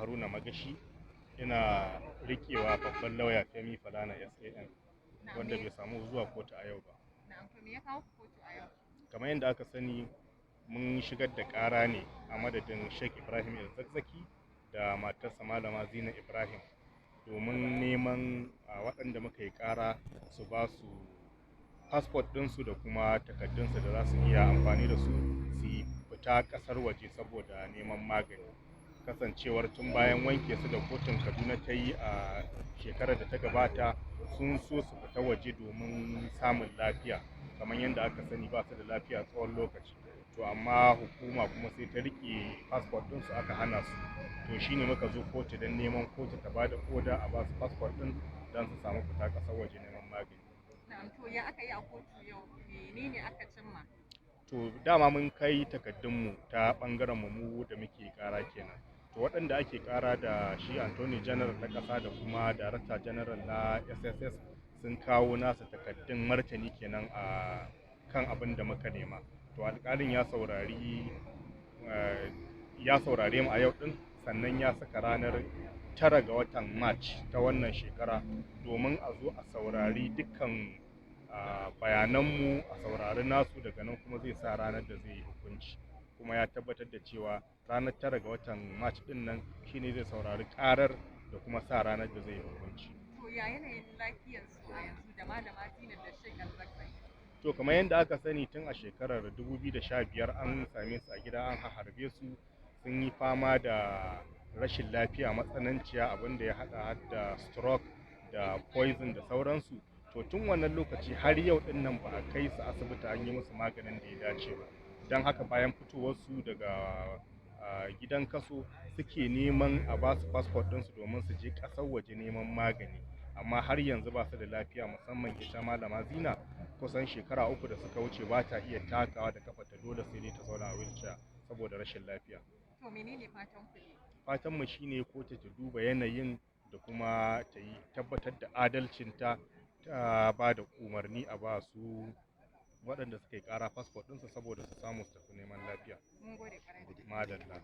Haruna Magashi, ina riƙewa babban lauya Femi Falana SAN wanda bai samu zuwa kotu a yau ba. Kamar yadda aka sani, mun shigar da ƙara ne a madadin Sheik Zakzaky da matarsa Malama Ibrahim domin neman waɗanda muka yi ƙara su ba su fasfot ɗinsu da kuma takardunsu da za su iya amfani da su yi fita ƙasar waje saboda neman magani. Kasancewar tun bayan wanke su da kotun Kaduna ta yi a shekarar da ta gabata, sun so su fita waje domin samun lafiya, kamar yadda aka sani ba su da lafiya tsawon lokaci. To amma hukuma kuma sai ta riƙe fasfot ɗinsu aka hana su. To shine muka zo kotu don neman kotu ta bada oda a ba su fasfot ɗin don su samu fita ƙasar waje neman magani. To ya aka yi a kotu yau, menene aka cimma? To dama mun kai takaddunmu ta ɓangaren mu da muke ƙara kenan. To waɗanda ake ƙara da shi Attorney General na ƙasa da kuma Director General na DSS sun kawo nasu takaddun martani kenan a kan abin da muka nema. To alƙalin ya saurare mu a yau ɗin, sannan ya saka ranar 9 ga watan March ta wannan shekara domin a zo a saurari dukkan bayananmu, a saurari nasu, daga nan kuma zai sa ranar da zai yi hukunci. Kuma ya tabbatar da cewa ranar 9 ga watan March ɗin nan shine zai saurari ƙarar da kuma sa ranar da zai yi hukunci. To ya yanayin lafiyarsu a yanzu da Malama da Sheik Zakzaky? To kamar yadda aka sani, tun a shekarar 2015 an same su a gida, an harbe su, sun yi fama da rashin lafiya matsananciya, abinda ya haɗa da stroke da poison da sauransu. To tun wannan lokaci har yau din nan ba a kai su asibiti an yi musu maganin da ya dace ba. Don haka bayan fitowarsu daga gidan kaso suke neman a ba su fasfot ɗinsu domin su je ƙasar waje neman magani, amma har yanzu ba su da lafiya, musamman ita Malama Zina. Kusan shekara 3 da suka wuce ba ta iya takawa da kafarta, dole sai dai ta zauna a wheelchair saboda rashin lafiya. To menene fatan ku? Fatan mu shine kotu ta duba yanayin da kuma ta yi tabbatar da adalcinta, ta ba da umarni a ba su waɗanda suka yi ƙara fasfot ɗinsu saboda su samu su tafi neman lafiya. Mun gode ƙwarai. Madalla.